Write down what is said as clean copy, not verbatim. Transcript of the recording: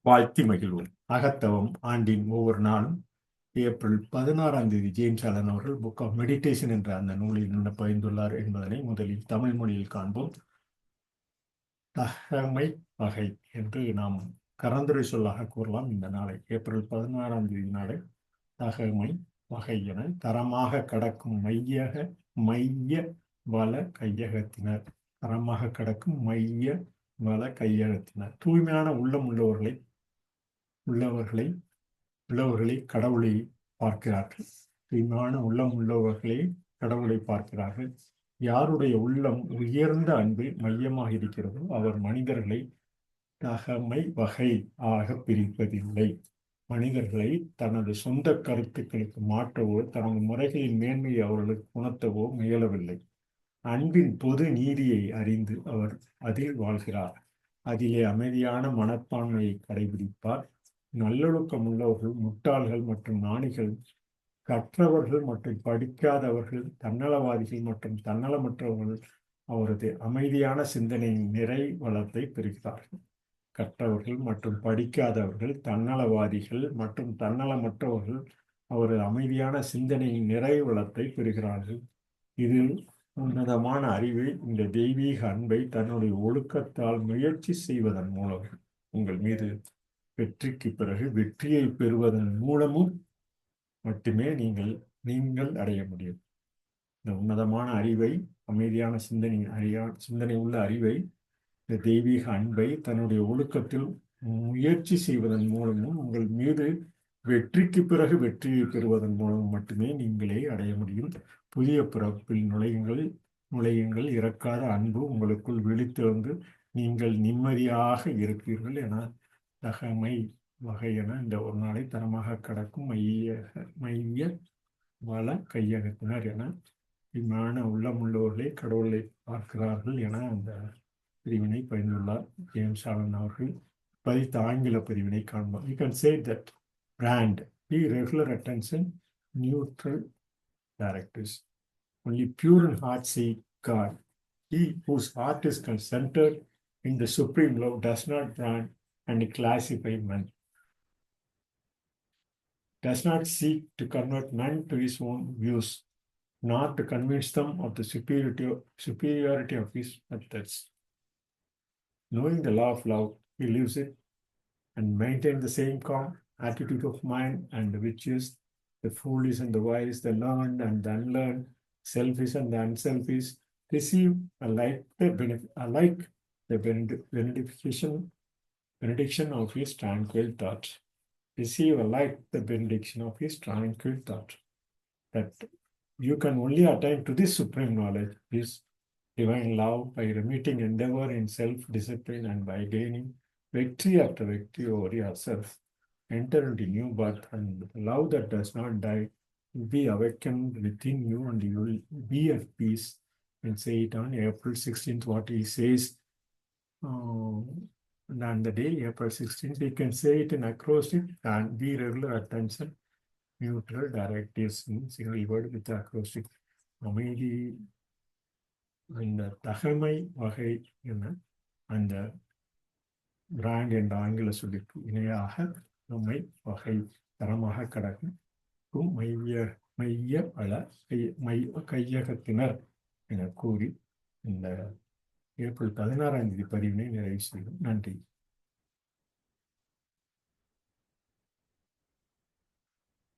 வாழ்த்தி மகிழ்வோம். அகத்தவம் ஆண்டின் ஒவ்வொரு நாளும் ஏப்ரல் 16ஆம் தேதி ஜேம்ஸ் ஆலன் அவர்கள் புக் ஆஃப் மெடிடேஷன் என்ற அந்த நூலில் என்ன பகிர்ந்துள்ளார் என்பதனை முதலில் தமிழ் மொழியில் காண்போம். தகமை வகை என்று நாம் கரந்துரை சொல்லாக கூறலாம். இந்த நாளை ஏப்ரல் 16ஆம் தேதி நாளை தகமை வகை என தரமாக கடக்கும் மைய வள கையகத்தினர், தரமாக கடக்கும் மைய வள கையகத்தினர், தூய்மையான உள்ளம் உள்ளவர்களை கடவுளை பார்க்கிறார்கள். தூய்மையான உள்ளம் உள்ளவர்களே கடவுளை பார்க்கிறார்கள். யாருடைய உள்ளம் உயர்ந்த அன்பில் மையமாக இருக்கிறதோ அவர் மனிதர்களை தகமை வகை ஆக பிரிப்பதில்லை. மனிதர்களை தனது சொந்த கருத்துக்களுக்கு மாற்றவோ தனது முறைகளின் மேன்மையை அவர்களுக்கு உணர்த்தவோ முயலவில்லை. அன்பின் பொது நீதியை அறிந்து அவர் அதில் வாழ்கிறார். அதிலே அமைதியான மனப்பான்மையை கடைபிடிப்பார். நல்லொழுக்கம் உள்ளவர்கள் முட்டாள்கள் மற்றும் ஞானிகள், கற்றவர்கள் மற்றும் படிக்காதவர்கள், தன்னலவாதிகள் மற்றும் தன்னலமற்றவர்கள் அவரது அமைதியான சிந்தனையின் நிறை வளத்தை பெறுகிறார்கள். கற்றவர்கள் மற்றும் படிக்காதவர்கள், தன்னலவாதிகள் மற்றும் தன்னலமற்றவர்கள் அவரது அமைதியான சிந்தனையின் நிறை வளத்தை பெறுகிறார்கள். இதில் உன்னதமான அறிவை, இந்த தெய்வீக அன்பை தன்னுடைய ஒழுக்கத்தால் முயற்சி செய்வதன் மூலம் உங்கள் மீது வெற்றிக்கு பிறகு வெற்றியை பெறுவதன் மூலமும் மட்டுமே நீங்கள் அடைய முடியும். இந்த உன்னதமான அறிவை, அமைதியான சிந்தனை உள்ள அறிவை, இந்த தெய்வீக அன்பை தன்னுடைய ஒழுக்கத்தில் முயற்சி செய்வதன் மூலமும் உங்கள் மீது வெற்றிக்கு பிறகு வெற்றியை பெறுவதன் மூலம் மட்டுமே நீங்களே அடைய முடியும். புதிய பிறப்பில் நுழையுங்கள் இறக்காத அன்பு உங்களுக்குள் விழித்தெழுந்து நீங்கள் நிம்மதியாக இருப்பீர்கள் என தகமை வகை என இந்த ஒரு நாளை தரமாக கடக்கும் மைய வள கையகத்தினர் என இம்மான உள்ளமுள்ளவர்களே கடவுளை பார்க்கிறார்கள் என அந்த பிரிவினை பகிர்ந்துள்ளார் ஜேம்ஸ் ஆலன் அவர்கள். பதித்த ஆங்கில பிரிவினை காண்போம். You can say that brand, be regular attention, neutral directives. Only pure in heart seek God. He whose heart is centered in the supreme love does not brand and classify men. Does not seek to convert men to his own views, nor to convince them of the superiority of his methods. Knowing the law of love, he lives it and maintains the same calm attitude of mind and which is the foolish and the wise, the learned and the unlearned, selfish and the unselfish, receive alike the benediction of his tranquil thought. Receive alike the benediction of his tranquil thought. That you can only attain to this supreme knowledge, this divine love, by remitting endeavor in self-discipline and by gaining victory after victory over yourself. Enter into new birth, and love that does not die will be awakened within you, and you will be at peace. And say it on April 16th, what he says. And on the day, April 16th, we can say it in acrostic and be regular attention, neutral directives in single word with acrostic. அமைதி இந்த தகமை வகை என அந்த brand என்ற ஆங்கில சொல்லிற்கு இணையாக நம்மை வகை தரமாக கடக்கும் மைய வள கையகத்தினர் என கூறி இந்த ஏப்ரல் 16ஆம் தேதி பதிவினை நிறைவு செய்யும். நன்றி.